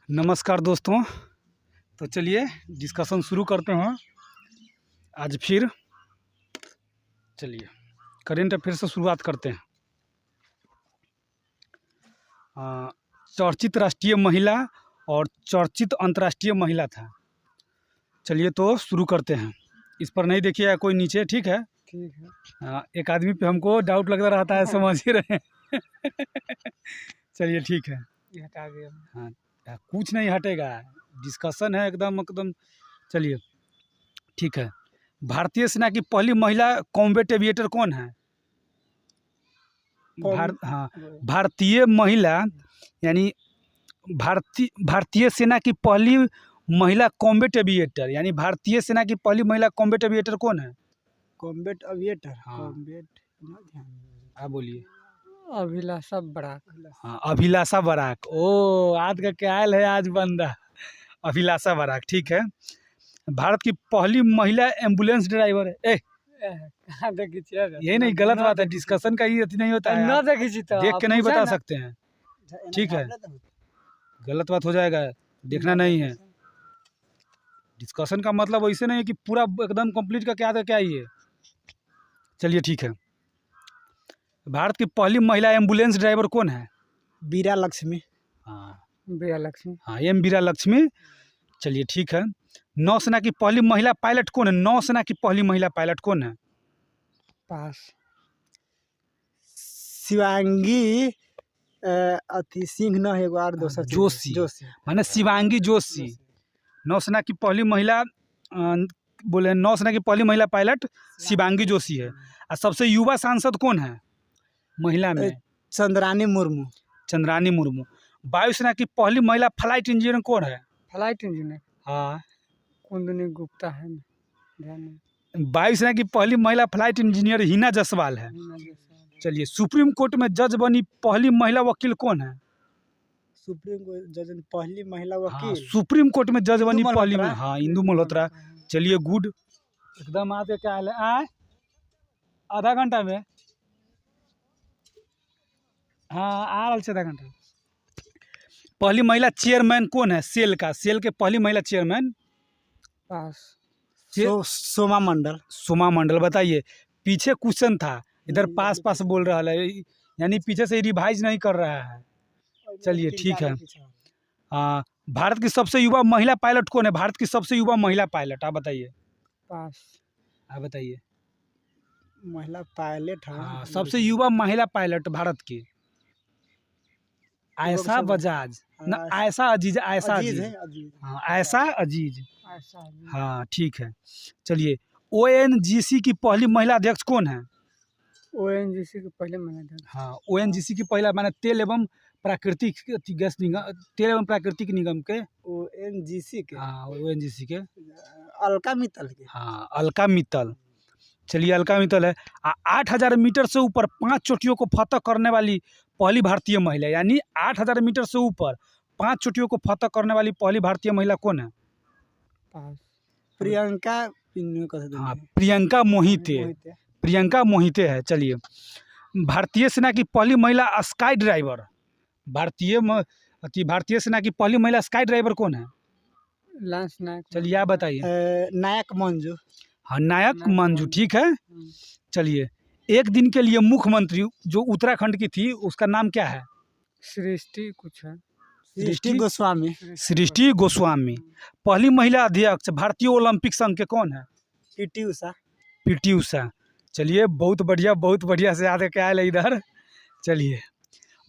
नमस्कार दोस्तों। तो चलिए डिस्कशन शुरू करते हैं। आज फिर चलिए करेंट अफेयर से शुरुआत करते हैं। चर्चित राष्ट्रीय महिला और चर्चित अंतर्राष्ट्रीय महिला था। चलिए तो शुरू करते हैं। इस पर नहीं देखिए कोई नीचे, ठीक है? ठीक है। एक आदमी पे हमको डाउट लगता रहता है, समझ ही रहे हैं। चलिए ठीक है, ये हटा दिया। हाँ कुछ नहीं हटेगा, डिस्कशन है एकदम एकदम। चलिए ठीक है। भारतीय सेना की पहली महिला कॉम्बैट एविएटर कौन है? भारतीय महिला यानी भारतीय सेना की पहली महिला कॉम्बैट एविएटर यानी भारतीय सेना की पहली महिला कॉम्बैट एविएटर कौन है? Combat aviator. हाँ। कॉम्बैट आप बोलिए। अभिलाषा बराक। हाँ, अभिलाषा बराक। ओ आज का क्या हाल है आज बंदा, अभिलाषा बराक, ठीक है। भारत की पहली महिला एम्बुलेंस ड्राइवर है। ये नहीं, गलत बात है, डिस्कशन का ही अति नहीं होता है। देख के नहीं बता सकते हैं, ठीक है? गलत बात हो जाएगा, देखना नहीं है। डिस्कशन का मतलब वैसे नहीं है कि पूरा एकदम कंप्लीट का क्या था क्या ही है। चलिए ठीक है। भारत की पहली महिला एम्बुलेंस ड्राइवर कौन है? बीरा लक्ष्मी। हाँ, बीरा लक्ष्मी। हाँ, एम बीरा लक्ष्मी। चलिए ठीक है। नौसेना की पहली महिला पायलट कौन है? नौसेना की पहली महिला पायलट कौन है? पास। शिवांगी अति सिंह न है और दोसर जोशी माने शिवांगी जोशी। नौसेना की पहली महिला बोले नौसेना की पहली महिला पायलट शिवांगी जोशी है। और सबसे युवा सांसद कौन है महिला में? चंद्रानी मुर्मू। चंद्रानी मुर्मू। वायुसेना की पहली महिला फ्लाइट इंजीनियर कौन है? Flight engineer. हाँ, कुंदनी गुप्ता है। वायुसेना की पहली महिला फ्लाइट इंजीनियर हिना जसवाल है। चलिए, सुप्रीम कोर्ट में जज बनी पहली महिला वकील कौन है? सुप्रीम जज पहली महिला वकील। हाँ, सुप्रीम कोर्ट में जज बनी पहली में, हाँ, इंदु मल्होत्रा। चलिए गुड, एकदम आते क्या हाल है? आधा घंटा में, हाँ आ रहा आधा घंटा। पहली महिला चेयरमैन कौन है सेल का? सेल के पहली महिला चेयरमैन? पास। सोमा मंडल। सोमा मंडल। बताइए, पीछे क्वेश्चन था, इधर पास पास बोल रहा है, यानी पीछे से रिवाइज नहीं कर रहा है। चलिए ठीक है। भारत की सबसे युवा महिला पायलट कौन है? भारत की सबसे युवा महिला पायलट आप बताइए। पास। आप बताइए। महिला पायलट है। हाँ, सबसे युवा महिला पायलट भारत की आयशा बजाज ना, आयशा अजीज, आयशा अजीज। हाँ, आयशा अजीज। हाँ ठीक है। चलिए, ONGC की पहली महिला अध्यक्ष कौन है? ONGC की पहले महिला अध्यक्ष। हाँ, ONGC की पहला माने तेल एवं प्राकृतिक गैस निगम, तेल एवं प्राकृतिक निगम के ONGC के। हाँ, ONGC के अलका मित्तल के। हाँ, अलका मित्तल। चलिए, अलका मित्तल है। 8000 मीटर से ऊपर 5 चोटियों को फतह करने वाली पहली भारतीय महिला, यानी 8000 मीटर से ऊपर 5 चोटियों को फतह करने वाली पहली भारतीय महिला कौन है? प्रियंका। हाँ, प्रियंका मोहिते। प्रियंका मोहिते है। चलिए, भारतीय सेना की पहली महिला स्काई ड्राइवर, भारतीय सेना की पहली महिला स्काई ड्राइवर कौन है? लांस नायक। चलिए आप बताइए। नायक मंजू। हाँ, नायक मंजू, ठीक है। चलिए, एक दिन के लिए मुख्यमंत्री जो उत्तराखंड की थी उसका नाम क्या है? सृष्टि कुछ है। सृष्टि गोस्वामी। सृष्टि गोस्वामी। पहली महिला अध्यक्ष भारतीय ओलंपिक संघ के कौन है? PT उषा। PT उषा। चलिए, बहुत बढ़िया से आगे क्या है इधर। चलिए,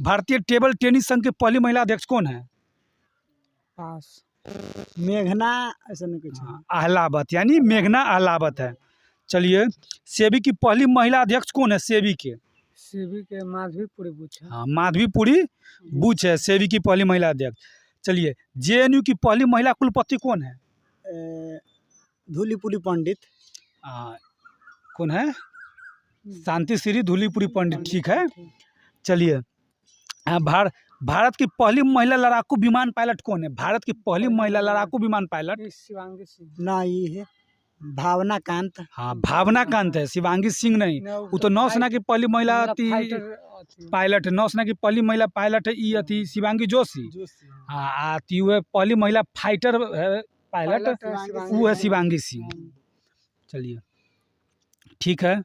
भारतीय टेबल टेनिस संघ के पहली महिला अध्यक्ष कौन है? पास। मेघना ऐसा नहीं कुछ। अहलावत, यानी मेघना अहलावत है। चलिए, सेबी की पहली महिला अध्यक्ष कौन है? सेबी के माधवीपुरी बुच है। हाँ, माधवीपुरी बुच है सेबी की पहली महिला अध्यक्ष। चलिए, JNU की पहली महिला कुलपति कौन है? धूलीपुरी पंडित। कौन है? शांति श्री धूलीपुरी पंडित, ठीक है। चलिए, भारत की पहली महिला लड़ाकू विमान पायलट कौन है? भारत की पहली महिला लड़ाकू विमान पायलट शिवांगी सिंह ना, ये है भावना कांत। हाँ, भावना कांत है, शिवांगी सिंह नहीं। वो तो नौसेना की पहली महिला पायलट है, नौसेना की पहली महिला पायलट है ई अथी शिवांगी जोशी। हाँ आती हुए पहली महिला फाइटर है पायलट, वो है शिवांगी सिंह। चलिए ठीक है,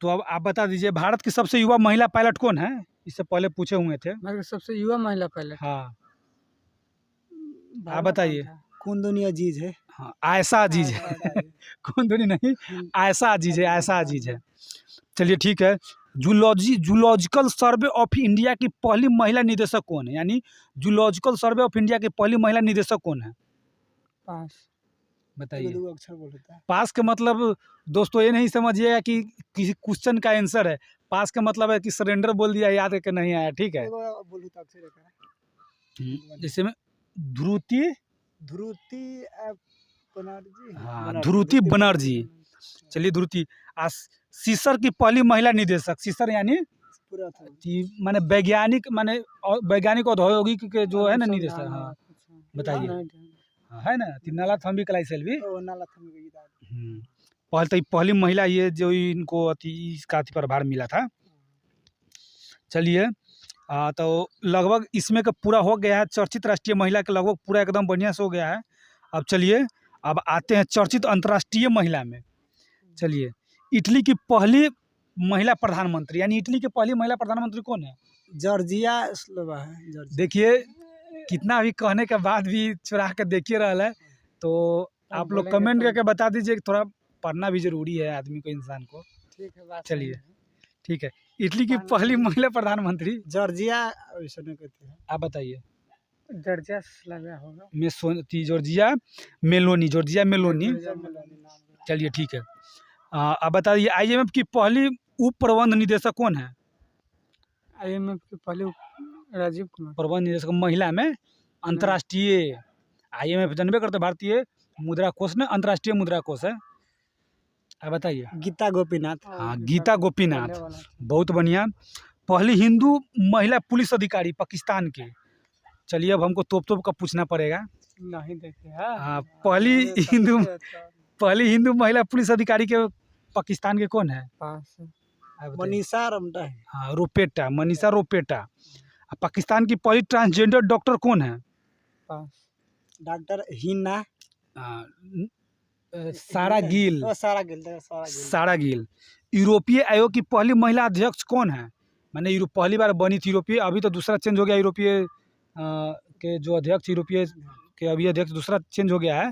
तो अब आप बता दीजिए भारत की सबसे युवा महिला पायलट कौन है? इससे पहले पूछे हुए थे। सबसे युवा महिला पायलट, हाँ आप बताइए। कुंदनी अजीज है। हाँ आयशा अजीज है कुंदनी नहीं, आयशा अजीज है, आयशा अजीज है। चलिए ठीक है, जूलॉजिकल सर्वे ऑफ इंडिया की पहली महिला निदेशक कौन है? यानी जूलॉजिकल सर्वे ऑफ इंडिया की पहली महिला निदेशक कौन है? पास बताइए। अक्षर बोलता है। पास का मतलब दोस्तों ये नहीं समझिएगा कि किसी क्वेश्चन का आंसर है। पास का मतलब है कि सरेंडर बोल दिया, याद करके नहीं आया। ठीक है, जैसे में ध्रुति बनर्जी। हाँ ध्रुति बनर्जी। चलिए ध्रुति। सीसर की पहली महिला निदेशक, सीसर यानी माने वैज्ञानिक, माने वैज्ञानिक औद्योगिक के जो है ना निदेशक। हाँ बताइए। है ना नाला थम्बी कलाई सेल्वी। पहली महिला ये जो इनको इसका प्रभार मिला था। चलिए तो लगभग इसमें का पूरा हो गया है, चर्चित राष्ट्रीय महिला का लगभग पूरा एकदम बढ़िया से हो गया है। अब चलिए अब आते हैं चर्चित अंतर्राष्ट्रीय महिला में। चलिए इटली की पहली महिला प्रधानमंत्री, यानी इटली की पहली महिला प्रधानमंत्री कौन है? जॉर्जिया स्लोवा है। देखिए कितना भी कहने के बाद भी चुरा के देखिए रहा है, तो आप लोग कमेंट करके बता दीजिए। थोड़ा पढ़ना भी जरूरी है आदमी को, इंसान को। ठीक है चलिए ठीक है, इटली की पहली महिला प्रधानमंत्री जॉर्जिया, आप बताइए। जॉर्जिया स्लोवा होगा। Giorgia Meloni, Giorgia Meloni. चलिए ठीक है, आप बताइए IMF की पहली उप प्रबंध निदेशक कौन है? IMF की पहली राजीव कुमार। प्रबंध निदेशक महिला में अंतर्राष्ट्रीय IMF जानबे करते भारतीय मुद्रा कोष ने, अंतर्राष्ट्रीय मुद्रा कोष है। आप बताइए। गीता गोपीनाथ। हाँ गीता गोपीनाथ, बहुत बढ़िया। पहली हिंदू महिला पुलिस अधिकारी पाकिस्तान के। चलिए अब हमको तोप का पूछना पड़ेगा। नहीं देखे। हाँ पहली हिंदू महिला पुलिस अधिकारी के पाकिस्तान के कौन है? मनीषा रमटा है। हाँ रोपेटा, मनीषा रोपेटा। पाकिस्तान की पहली ट्रांसजेंडर डॉक्टर कौन है? डॉक्टर हिना सारा गिल। सारा गिल। यूरोपीय आयोग की पहली महिला अध्यक्ष कौन है? मैंने पहली बार बनी थी यूरोपीय, अभी तो दूसरा चेंज हो गया। यूरोपीय के जो अध्यक्ष, यूरोपीय के अभी अध्यक्ष दूसरा चेंज हो गया है।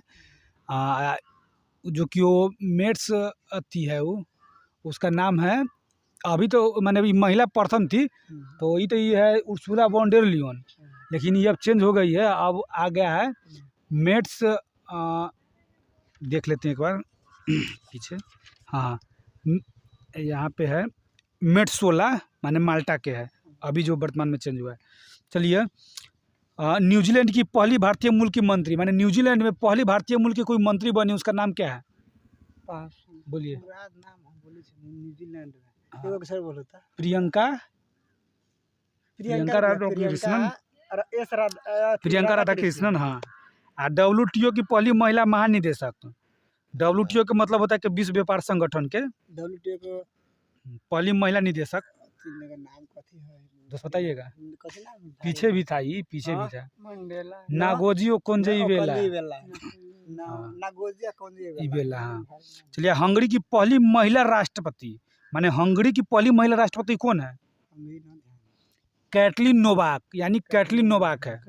जो कि वो मेट्स अथी है, वो उसका नाम है, अभी तो मैंने अभी महिला प्रथम थी तो ये है उर्सुला वॉन डेर लियोन, लेकिन ये अब चेंज हो गई है, अब आ गया है मेट्स। देख लेते हैं एक बार पीछे। हाँ यहाँ पे है मेट्सोला, माने माल्टा के है, अभी जो वर्तमान में चेंज हुआ है। चलिए न्यूजीलैंड की पहली भारतीय मूल की मंत्री, माने न्यूजीलैंड में पहली भारतीय मूल की कोई मंत्री बनी, उसका नाम क्या है? बोलिए। न्यूजीलैंड में प्रियंका राधाकृष्णन। हाँ WTO की पहली महिला महानिदेशक। WTO का मतलब होता है कि विश्व व्यापार संगठन के WTO को पहली महिला निदेशक। दोस्त बताइएगा। पीछे भी था, ये पीछे भी था। Ngozi Okonjo-Iweala. हाँ चलिए हंगरी की पहली महिला राष्ट्रपति, माने हंगरी की पहली महिला राष्ट्रपति कौन है? कैटलिन नोवाक, यानी कैटलिन नोवाक है।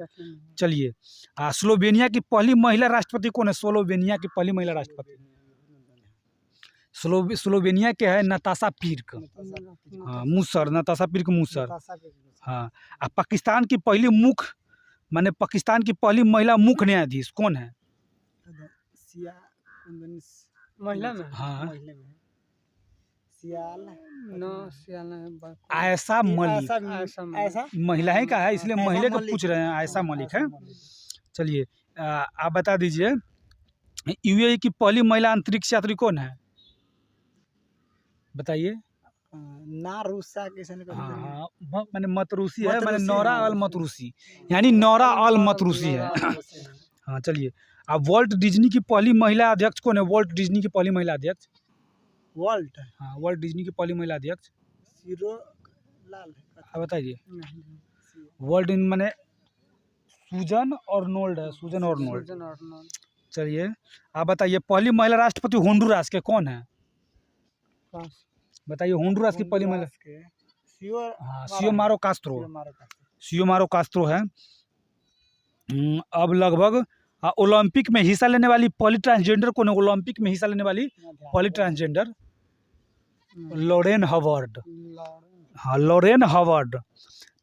चलिए स्लोवेनिया की पहली महिला राष्ट्रपति कौन है? स्लोवेनिया की पहली महिला राष्ट्रपति स्लोवेनिया के है नताशा पीर्क। हाँ मूसर, नताशा पीर्क मूसर। हाँ पाकिस्तान की पहली माने पाकिस्तान की पहली महिला मुख्य न्यायाधीश कौन है? महिला में। हाँ आयशा मलिक। महिलाएं का है इसलिए महिला को पूछ रहे हैं, आयशा मलिक है। चलिए आप बता दीजिए UAE की पहली महिला अंतरिक्ष यात्री कौन है? बताइए। नारूसा हाँ मैंने मतरूसी है, मैंने नौरा अल मतरूसी, यानी नौरा अल मतरूसी है। हाँ चलिए अब वॉल्ट डिज्नी की पहली महिला अध्यक्ष कौन है? वॉल्ट डिज्नी की पहली महिला अध्यक्ष। वॉल्ट। हाँ वॉल्ट डिज्नी की पहली महिला अध्यक्ष लाल है। आप बताइए। नहीं, वर्ल्ड इन माने सूजन और नोल्ड है, सूजन और नोल्ड। सूजन और नॉन। चलिए आप बताइए, पहली महिला राष्ट्रपति होंडुरास के कौन है? पास। बताइए होंडुरास की पहली महिला। हाँ, सियोमारो कास्त्रो। सियोमारो कास्त्रो है। अब लगभग ओलंपिक में हिस्सा लेने वाली पहली ट्रांसजेंडर कौन है? ओलंपिक में हिस्सा लेने वाली पहली ट्रांसजेंडर लॉरेन हवर्ड। हाँ, लॉरेन हवर्ड।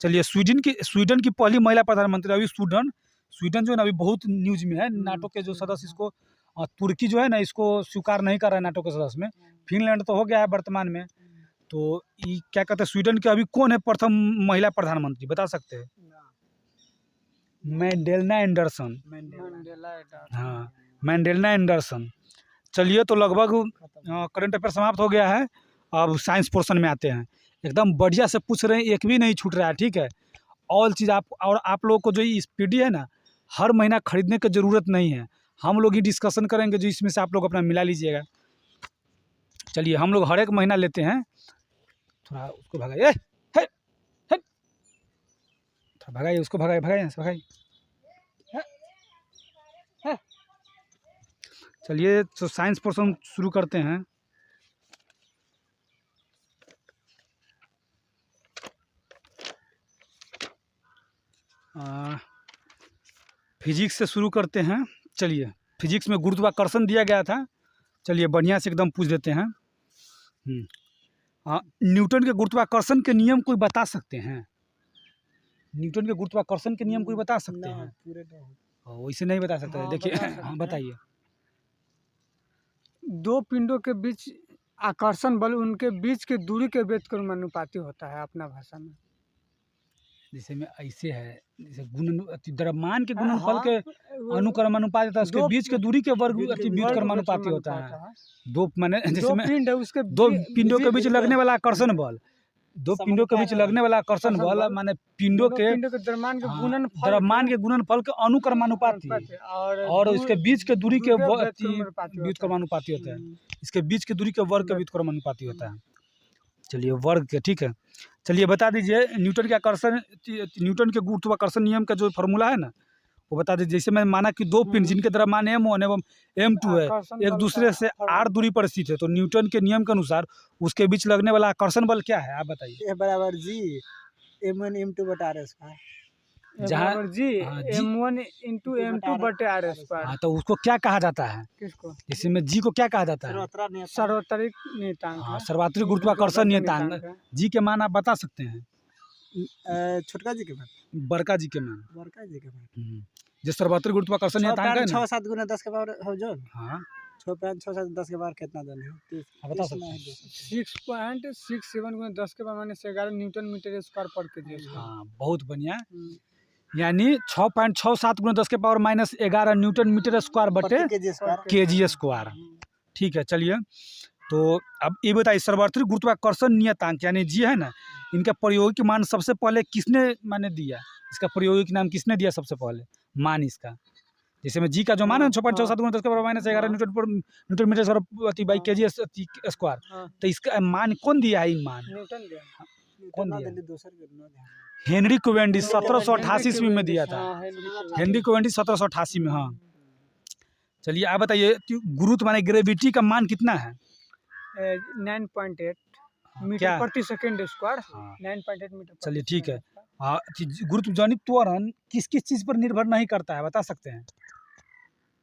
चलिए स्वीडन की पहली महिला प्रधानमंत्री। अभी स्वीडन जो है ना अभी बहुत न्यूज में है। नाटो के जो सदस्य इसको तुर्की जो है ना इसको स्वीकार नहीं कर रहा है नाटो के सदस्य में। फिनलैंड तो हो गया है वर्तमान में। तो ये क्या कहते हैं, स्वीडन के अभी कौन है प्रथम महिला प्रधानमंत्री, बता सकते हैं? Mandala Anderson. हाँ, मैंडेला एंडरसन। चलिए तो लगभग करंट अफेयर समाप्त हो गया है। अब साइंस पोर्शन में आते हैं। एकदम बढ़िया से पूछ रहे हैं, एक भी नहीं छूट रहा है, ठीक है। ऑल चीज़ आप लोगों को जो ये पीडी है ना, हर महीना खरीदने की ज़रूरत नहीं है। हम लोग ही डिस्कशन करेंगे, जो इसमें से आप लोग अपना मिला लीजिएगा। चलिए हम लोग हर एक महीना लेते हैं। थोड़ा उसको भगाइए, थोड़ा भगाइए उसको, भगाइए। चलिए तो साइंस पोर्शन शुरू करते हैं। फिजिक्स से शुरू करते हैं। चलिए फिजिक्स में गुरुत्वाकर्षण दिया गया था। चलिए बढ़िया से एकदम पूछ देते हैं। न्यूटन के गुरुत्वाकर्षण के नियम कोई बता सकते हैं? न्यूटन के गुरुत्वाकर्षण के नियम कोई बता सकते हैं? वैसे नहीं बता सकते। हाँ, देखिए बता सकते हाँ हैं। बताइए। दो पिंडों के बीच आकर्षण बल उनके बीच के दूरी के व्युत्क्रमानुपाती होता है अपना भाषा में। जैसे में ऐसे है, जैसे द्रव्यमान के गुणनफल के अनुक्रमानुपाती होता है, उसके बीच के दूरी के वर्ग व्युत्क्रमानुपाती होता है। दो माने जैसे में पिंड है उसके दो पिंडों के बीच लगने वाला आकर्षण बल, दो पिंडों के बीच लगने वाला आकर्षण बल माने पिंडों के द्रव्यमान के गुणनफल के अनुक्रमानुपाती, और उसके बीच के दूरी के व्युत्क्रमानुपाती होता है। इसके बीच के दूरी के वर्ग के व्युत्क्रमानुपाती होता है। चलिए वर्ग के, ठीक है। चलिए बता दीजिए न्यूटन के गुरुत्वाकर्षण नियम का जो फॉर्मूला है ना, वो बता दीजिए। जैसे मैं माना कि दो पिंड जिनके द्रव्यमान m1 एवं m2 है, एक दूसरे से r दूरी पर स्थित है, तो न्यूटन के नियम के अनुसार उसके बीच लगने वाला आकर्षण बल क्या है, आप बताइए। बराबर जी m1 m2 बटा r स्क्वायर। जहाँ जी m1 into m2 बटे r स्क्वायर। हाँ, तो उसको क्या कहा जाता है? किसको? जैसे में जी को क्या कहा जाता है? सार्वत्रिक नियतांक। हाँ, सर्वात्रिक गुरुत्वाकर्षण नियतांक। जी के मान आप बता सकते हैं? छोटका जी के मान, बड़का जी के मान, जो सर्वात्रिक गुरुत्वाकर्षण नियतांक है ना, 6 7 गुना 10 के पावर हो जो। हाँ 6 7 10 के पावर कितना देना है? आप बता सकते हैं? 6.67 गुना 10 के पावर माने 11 न्यूटन मीटर स्क्वायर पर केजी। हाँ बहुत बढ़िया। यानी 6.67 गुना 10 के पावर -11 न्यूटन मीटर स्क्वायर बटे केजी स्क्वायर। ठीक है। चलिए तो अब ये बताइए, सर्वात्रिक गुरुत्वाकर्षण नियतांक यानी जी है ना, इनका प्रायोगिक मान सबसे पहले किसने माने दिया? इसका प्रायोगिक नाम किसने दिया सबसे पहले मान इसका? जैसे में जी का जो मान है 6.67 गुना 10 के power -11 newton metre square by KG square, तो इसका मान कौन दिया है? मान कौन दिया? हेनरी कोवेंडिश 1788 ईस्वी में दिया था। हेनरी कोवेंडिश 1788 में। हाँ चलिए आप बताइए, गुरुत्व माने ग्रेविटी का मान कितना है? 9.8 मीटर प्रति सेकंड स्क्वायर। 9.8 मीटर। चलिए ठीक है। हाँ, गुरुत्व जनित त्वरण किस किस चीज़ पर निर्भर नहीं करता है, बता सकते हैं?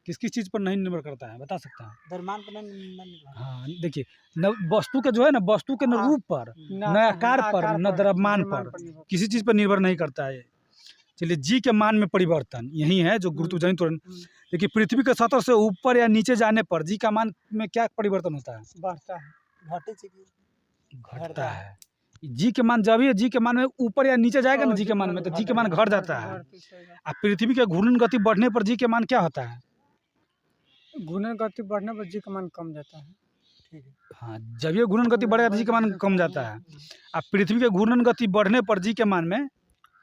किस किस चीज़ पर नहीं निर्भर करता है, बता सकते हैं? द्रव्यमान पर नहीं। हाँ देखिए, न वस्तु के जो है ना, वस्तु के न रूप पर, न आकार पर, न द्रव्यमान पर, किसी चीज़ पर निर्भर नहीं करता है। चलिए जी के मान में परिवर्तन यही है जो गुरुत्व जनित त्वरण। देखिए पृथ्वी के सतह से ऊपर या नीचे जाने पर जी का मान में क्या परिवर्तन होता है? बढ़ता है, घटता है। जी के मान जब ये जी के मान में ऊपर या नीचे जाएगा ना जी के मान में, तो जी के मान घट जाता है। अब पृथ्वी के घूर्णन गति बढ़ने पर जी के मान क्या होता है? घूर्णन गति बढ़ने पर जी का मान कम जाता है। ठीक है। हाँ, जब ये घूर्णन गति बढ़ेगा तो जी का मान कम जाता है। अब पृथ्वी के घूर्णन गति बढ़ने पर जी के मान में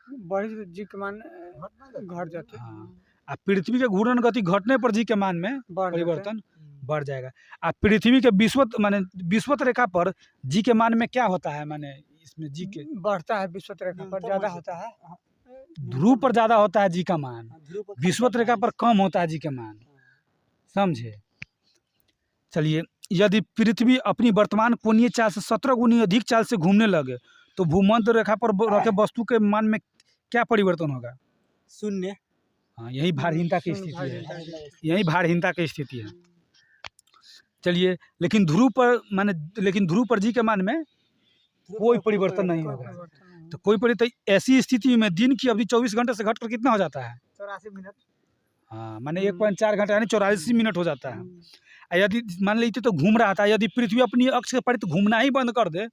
जी के मान घट जाता है। हाँ, अब पृथ्वी के घूर्णन गति घटने पर जी के मान में परिवर्तन बढ़ जाएगा। अब पृथ्वी के विषुवत रेखा पर जी के मान में क्या होता है? माने इसमें जी के बढ़ता है विषुवत रेखा पर ज़्यादा होता है। ध्रुव पर ज़्यादा होता है जी का मान, विषुवत रेखा पर कम होता है जी का मान, समझे। चलिए, यदि पृथ्वी अपनी वर्तमान कोणीय चाल से 17 गुनी अधिक चाल से घूमने लगे तो भूमध्य रेखा पर रखे वस्तु के मान में क्या परिवर्तन होगा? शून्य। हाँ, यही भारहीनता की स्थिति है, यही भारहीनता की स्थिति है। चलिए, लेकिन ध्रुव पर जी के मान में कोई परिवर्तन नहीं होगा। तो तो ऐसी स्थिति में दिन की अवधि 24 घंटे से घटकर कितना हो जाता है? 84 मिनट। हाँ, माने 1.4 घंटा यानी 84 मिनट हो जाता है। यदि मान लीजिए तो घूम रहा था, यदि पृथ्वी अपनी अक्ष के परित घूमना ही बंद कर दे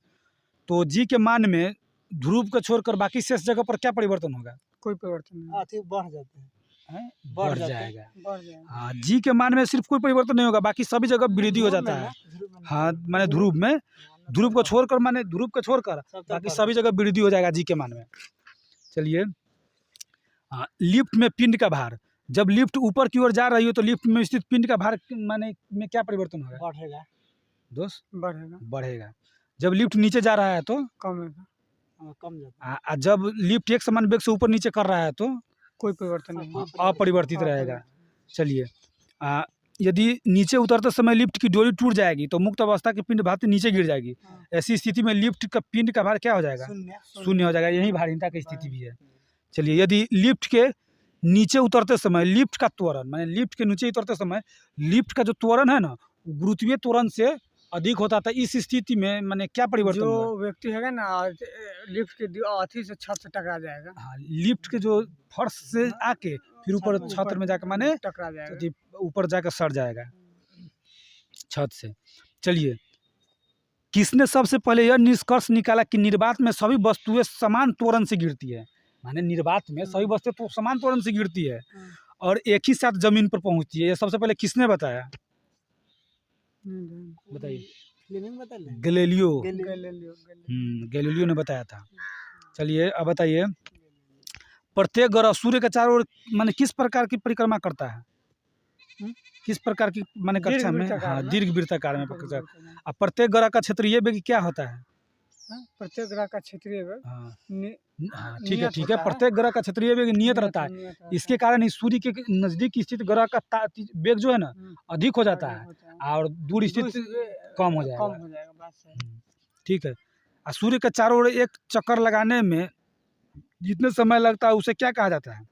तो जी के मान में ध्रुव को छोड़कर बाकी शेष जगह पर क्या परिवर्तन होगा? कोई परिवर्तन नहीं, बढ़ जाते हैं, बढ़ जाएगा। बढ़ जाएगा। हाँ, जी के मान में सिर्फ कोई परिवर्तन नहीं होगा, बाकी सभी जगह वृद्धि हो जाता है। हाँ, माने ध्रुव को छोड़कर बाकी सभी जगह वृद्धि हो जाएगा जी के मान में। चलिए, लिफ्ट में पिंड का भार, जब लिफ्ट ऊपर की ओर जा रही हो तो लिफ्ट में स्थित पिंड का भार माने में क्या परिवर्तन होगा? बढ़ेगा। दोस्त, बढ़ेगा। जब लिफ्ट नीचे जा रहा है तो कम है, कम जाता है। जब लिफ्ट एक समान वेग से ऊपर नीचे कर रहा है तो कोई परिवर्तन नहीं, अपरिवर्तित रहेगा। चलिए, यदि नीचे उतरते समय लिफ्ट की डोरी टूट जाएगी तो मुक्त अवस्था की पिंड भार नीचे गिर जाएगी। ऐसी स्थिति में लिफ्ट का पिंड का भार क्या हो जाएगा? शून्य हो जाएगा। यही भारहीनता की स्थिति भी है। चलिए, यदि लिफ्ट के नीचे उतरते समय लिफ्ट का त्वरण माने लिफ्ट के नीचे उतरते समय लिफ्ट का जो त्वरण है ना गुरुत्वीय त्वरण से अधिक होता था, इस स्थिति में माने क्या परिवर्तन होगा? जो व्यक्ति है ना लिफ्ट के अथी से छत से टकरा जाएगा। हाँ, लिफ्ट के जो फर्श से आके फिर ऊपर छत में जाके माने टकरा जाएगा, ऊपर जाकर सड़ जाएगा छत से। चलिए, किसने सबसे पहले यह निष्कर्ष निकाला कि निर्वात में सभी वस्तुएं समान त्वरण से गिरती है? माने निर्वात में सभी वस्तुएं तो समान त्वरण से गिरती है और एक ही साथ जमीन पर पहुंचती है। यह सबसे पहले किसने बताया? बताइए। गैलीलियो ने बताया था। चलिए, अब बताइए, प्रत्येक ग्रह सूर्य के चारों ओर माने किस प्रकार की परिक्रमा करता है? किस प्रकार की माने कक्षा में? हाँ, दीर्घ वृत्ताकार में। अब प्रत्येक ग्रह का क्षेत्रीय वेग क्या होता है? प्रत्येक ग्रह का क्षेत्रीय वेग, हाँ, ठीक है। प्रत्येक ग्रह का क्षेत्रीय वेग नियत रहता है। इसके कारण ही सूर्य के नजदीक स्थित ग्रह का वेग जो है ना अधिक हो जाता है और दूर स्थित कम हो जाएगा। ठीक है। और सूर्य के चारों ओर एक चक्कर लगाने में जितने समय लगता है उसे क्या कहा जाता है?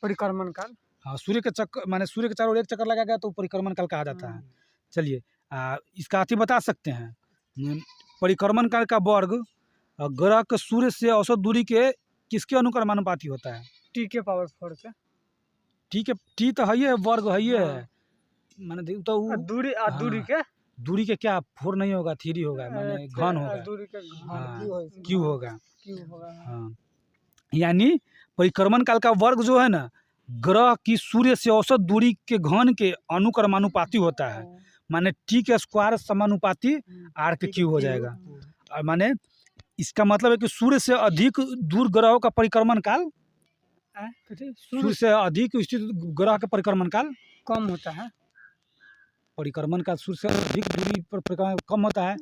परिक्रमण काल। हाँ, सूर्य के चारों ओर एक चक्कर लगा गया तो परिक्रमण काल कहा जाता है। चलिए, इसका अति बता सकते हैं। परिक्रमण काल का वर्ग ग्रह के सूर्य से औसत दूरी के किसके अनुक्रमानुपाती होता है? टी के पावर 4 के। ठीक है, टी तो है, वर्ग है, माने तो दूरी के क्या 4 नहीं होगा, 3 होगा, माने घन होगा, दूरी के क्यू होगा। हाँ, यानी परिक्रमण काल का वर्ग जो है ना ग्रह की सूर्य से औसत दूरी के घन के अनुक्रमानुपाती होता है। माने टी के स्क्वायर समानुपाती आर के क्यू हो जाएगा। और माने इसका मतलब है कि सूर्य से अधिक दूर ग्रहों का परिक्रमण काल, सूर्य से अधिक स्थित ग्रह का परिक्रमण काल कम होता है। परिक्रमण काल सूर्य से अधिक दूरी पर परिक्रमण कम होता है।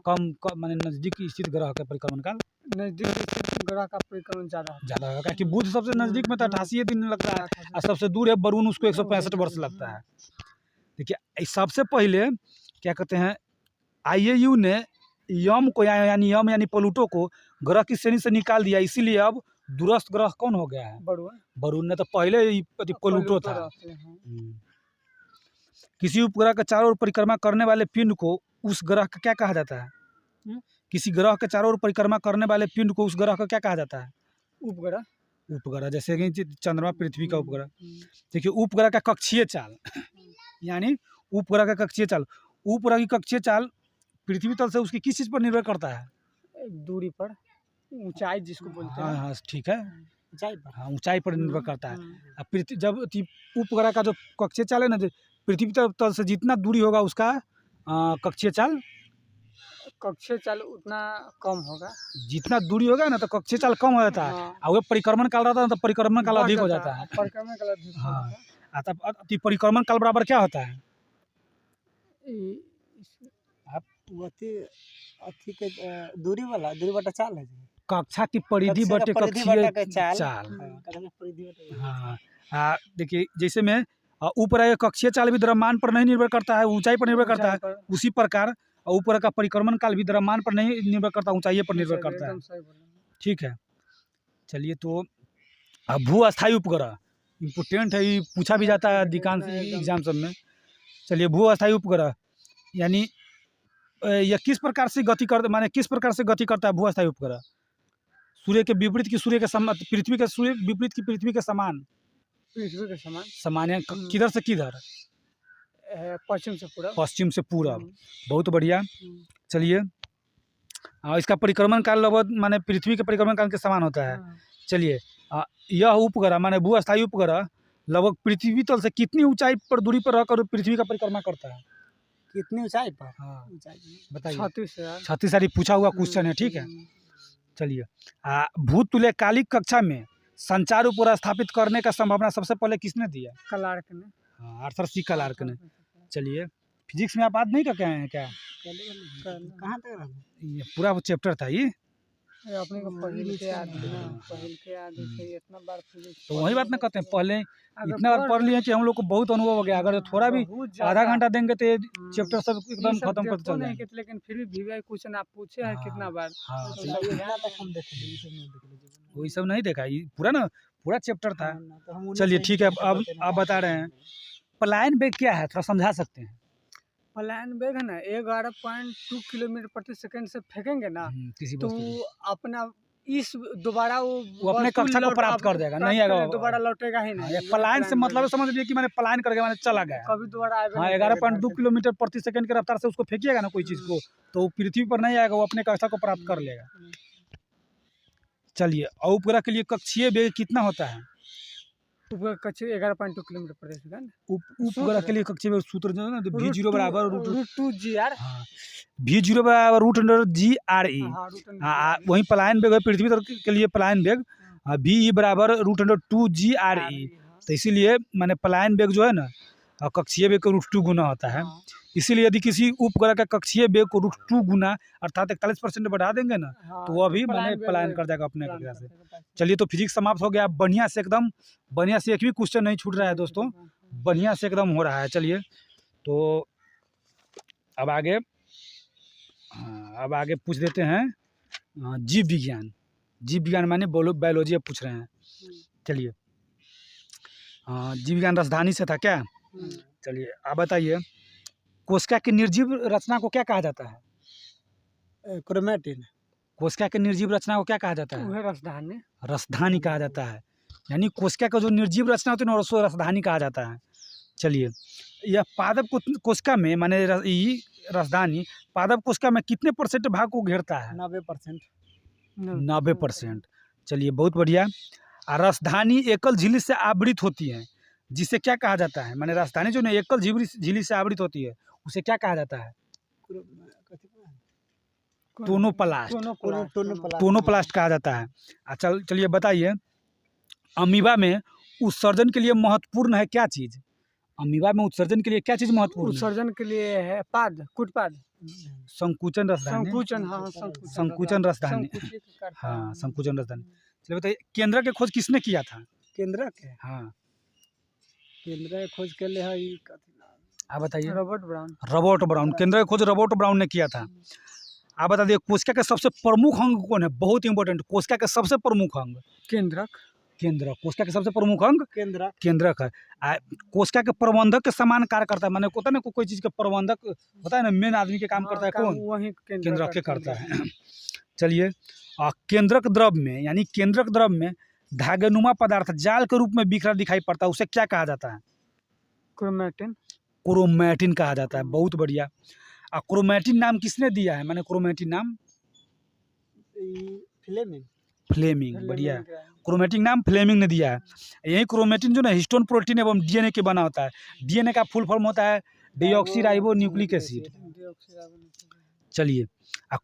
कम माने नजदीक स्थित ग्रह का परिक्रमण काल नजदीक स्थित ग्रह का परिक्रमण ज़्यादा होगा, क्योंकि बुध सबसे नजदीक में तो 88 दिन लगता है और सबसे दूर है वरुण, उसको 165 वर्ष लगता है। देखिए, सबसे पहले क्या कहते हैं, IAU ने यम को यानी प्लूटो को ग्रह की श्रेणी से निकाल दिया, इसीलिए अब दूरस्थ ग्रह कौन हो गया है? वरुण ने तो पहले ही प्लूटो था। किसी उपग्रह के चारों ओर परिक्रमा करने वाले पिंड को उस ग्रह का क्या कहा जाता है? किसी ग्रह के चारों ओर परिक्रमा करने वाले पिंड को उस ग्रह का क्या कहा जाता है? उपग्रह, जैसे कि चंद्रमा पृथ्वी का उपग्रह। देखिए, उपग्रह का कक्षीय चाल यानी उपग्रह का कक्षीय चाल, उपग्रह की कक्षीय चाल पृथ्वी तल से उसकी किस चीज़ पर निर्भर करता है? दूरी पर, ऊंचाई जिसको बोलते हैं। हाँ, ठीक है, ऊंचाई पर निर्भर करता है। अब पृथ्वी जब उपग्रह का जो कक्षीय चाल है ना, पृथ्वी तल से जितना दूरी होगा उसका कक्षीय चाल उतना कम होगा। जितना दूरी होगा ना तो कक्षीय चाल कम हो जाता है। और वो परिक्रमण काल रहता है तो परिक्रमण काल अधिक हो जाता है। हाँ, परिक्रमण काल बराबर क्या होता है? अथी के दूरी बटा चाल है कक्षा की परिधि कक्षा का बटे परिधि कक्षीय बटा के चाल। चाल। कक्षा का परिधि बटा हाँ देखिए जैसे में ऊपर है कक्षीय चाल भी द्रव्यमान पर नहीं निर्भर करता है, ऊंचाई पर निर्भर करता है। उसी प्रकार ऊपर का परिक्रमण काल भी द्रव्यमान पर नहीं निर्भर करता, ऊंचाई पर निर्भर करता है। ठीक है, चलिए तो भू अस्थायी उपग्रह इम्पोर्टेंट है, ये पूछा भी जाता है अधिकांश एग्जाम सब में। चलिए भू अस्थायी उपग्रह यानी यह किस प्रकार से गति करता, माने किस प्रकार से गति करता है भू अस्थायी उपग्रह? सूर्य के विपरीत की सूर्य के समान, पृथ्वी के सूर्य विपरीत की पृथ्वी के समान, पृथ्वी के समान समान है किधर से किधर? पश्चिम से पूरब। पश्चिम से पूरब। बहुत बढ़िया। चलिए इसका परिक्रमण काल लगभग माने पृथ्वी के परिक्रमण काल के समान होता है। चलिए यह उपग्रह माने भू अस्थायी उपग्रह लगभग पृथ्वी तल से कितनी ऊंचाई पर दूरी पर रहकर पृथ्वी का परिक्रमा करता है? कितनी ऊंचाई पर? हाँ ऊंचाई बताइए। 36,000 पूछा हुआ क्वेश्चन है। ठीक है, चलिए भूतुल्यकालिक कक्षा में संचार उपग्रह स्थापित करने का संभावना सबसे पहले किसने दिया? क्लार्क ने। हाँ आर्थर सी क्लार्क ने। चलिए फिजिक्स में आप बात नहीं करके आए हैं क्या? कहाँ तक ये पूरा वो चैप्टर था ये अपने को पहले के याद से इतना बार फिजिक्स तो वही बात ना कहते हैं, पहले इतना बार पढ़ लिए कि हम लोग को बहुत अनुभव हो गया। अगर थोड़ा भी आधा घंटा देंगे तो चैप्टर सब एकदम खत्म करते चल जाएंगे। लेकिन फिर भी वीवीआई क्वेश्चन आप पूछे हैं कितना बार? हाँ हम देखे वही सब नहीं देखा, ये पूरा चैप्टर था। तो चलिए ठीक है, अब आप बता रहे हैं पलायन वेग क्या है, थोड़ा समझा सकते हैं? पलायन वेग है ना 11.2 किलोमीटर प्रति सेकंड से फेंकेंगे ना किसी तो अपना इस दोबारा वो अपने कक्षा को प्राप्त कर देगा, नहीं आएगा दोबारा लौटेगा ही नहीं। पलायन से मतलब समझ लीजिए कि मैंने पलायन करके मैंने चला गया, कभी दोबारा आएगा। हाँ 11.2 किलोमीटर प्रति सेकंड की रफ्तार से उसको फेंकिएगा ना कोई चीज को तो पृथ्वी पर नहीं आएगा, वो अपने कक्षा को प्राप्त कर लेगा। चलिए उपग्रह के लिए कक्षीय वेग कितना होता है? उपग्रह कक्षीय 11.2 किलोमीटर प्रति सेकंड। उपग्रह के लिए कक्षीय वेग सूत्र जो है ना v0 बराबर √2gr। हाँ v0 बराबर √g/e। वहीं पलायन वेग है पृथ्वी तल के लिए पलायन वेग v बराबर √2g/e। तो इसीलिए मैंने पलायन वेग जो है ना कक्षीय वेग का √2 गुना होता है। इसीलिए यदि किसी उपग्रह का कक्षीय वेग को √2 गुना अर्थात 41% बढ़ा देंगे ना तो वह भी मैंने पलायन कर देगा अपने कक्षा से। चलिए तो फिजिक्स समाप्त हो गया बढ़िया से, एकदम बढ़िया से, एक भी क्वेश्चन नहीं छूट रहा है दोस्तों, बढ़िया से एकदम हो रहा है। चलिए तो अब आगे पूछ देते हैं जीव विज्ञान। जीव विज्ञान माने बायोलॉजी अब पूछ रहे हैं। चलिए जीव विज्ञान राजधानी से था क्या? चलिए आप बताइए कोशिका की निर्जीव रचना को क्या कहा जाता है? क्रोमैटिन। कोशिका की निर्जीव रचना को क्या कहा जाता है? रसधानी कहा जाता है। यानी कोशिका का जो निर्जीव रचना होती है ना उसको रसधानी कहा जाता है। चलिए यह पादप कोशिका में माने रसधानी पादप कोशिका में कितने % भाग को घेरता है? 90%। 90%। चलिए बहुत बढ़िया। रसधानी एकल झिल्ली से आवृत होती है जिसे क्या कहा जाता है? माने रसधानी जो ना एकल झिल्ली से आवृत होती है उसे क्या कहा जाता है? टोनोप्लास्ट कहा जाता है। अच्छा चलिए बताइए अमीबा में उत्सर्जन के लिए महत्वपूर्ण है क्या चीज? अमीबा में उत्सर्जन के लिए क्या चीज महत्वपूर्ण? उत्सर्जन के लिए है कुटपाद, संकुचन रसधानी। संकुचन रसधानी। हाँ संकुचन रसधानी। चलिए बताइए केंद्रक की खोज किसने किया था? केंद्रक? हाँ केंद्र खोज के लिए है आप बताइए। Robert brown. केंद्र की खोज रॉबर्ट ब्राउन ने किया था। आप बता दिए कोशिका के सबसे प्रमुख अंग कौन है? बहुत इंपॉर्टेंट, कोशिका के सबसे प्रमुख अंग केंद्रक। कोशिका के सबसे प्रमुख अंग केंद्रक है। कोशिका के प्रबंधक के समान कार्य करता है। माने होता है ना कोई चीज के प्रबंधक होता है ना, मेन आदमी के काम करता है कौन? वही केंद्रक के करता है। चलिए केंद्रक द्रव में यानी केंद्रक द्रव में धागेनुमा पदार्थ जाल के रूप में बिखरा दिखाई पड़ता है, उसे क्या कहा जाता है? क्रोमैटिन कहा जाता है। बहुत बढ़िया। क्रोमैटिन नाम किसने दिया है? माने क्रोमैटिन नाम फ्लेमिंग। बढ़िया। क्रोमैटिन नाम फ्लेमिंग ने दिया है। यही क्रोमैटिन जो ना हिस्टोन प्रोटीन एवं डीएनए के बना होता है। डीएनए का फुल फॉर्म होता है डीऑक्सी न्यूक्लिक एसिड। चलिए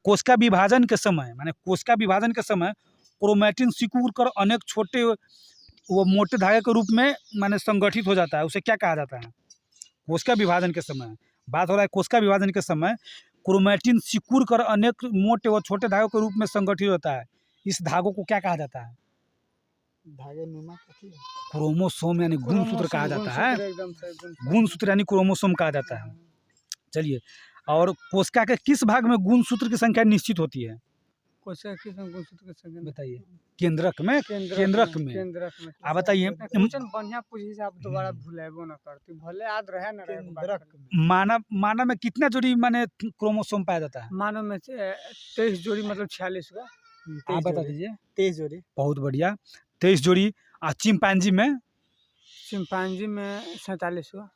कोशिका विभाजन के समय माने कोशिका विभाजन के समय क्रोमैटिन सिकुड़ कर अनेक छोटे वो मोटे धागे के रूप में माने संगठित हो जाता है, उसे क्या कहा जाता है? कोशिका विभाजन के समय बात हो रहा है। कोशिका विभाजन के समय क्रोमैटिन सिकुड़ कर अनेक मोटे व छोटे धागों के रूप में संगठित होता है। इस धागों को क्या कहा जाता है? धागे नुमा कथी है? क्रोमोसोम यानी गुणसूत्र कहा जाता है। एकदम सही, गुणसूत्र। गुणसूत्र यानी क्रोमोसोम कहा जाता है। चलिए, और कोशिका के किस भाग में गुणसूत्र की संख्या निश्चित होती है? कोशिका के गुणसूत्र के संख्या बताइए। केंद्रक में। केंद्रक में आप बताइए। क्वेश्चन बढ़िया पूछी से आप दोबारा भूलेबो ना करती, भले याद रहे ना रहे। केंद्रक में। मानव में कितना जोड़ी माने क्रोमोसोम पाया जाता है? मानव में 23 जोड़ी, मतलब 46 का। आप बता दीजिए। 23 जोड़ी। बहुत बढ़िया, 23 जोड़ी। चिंपैंजी में? चिंपांजी में 47 का।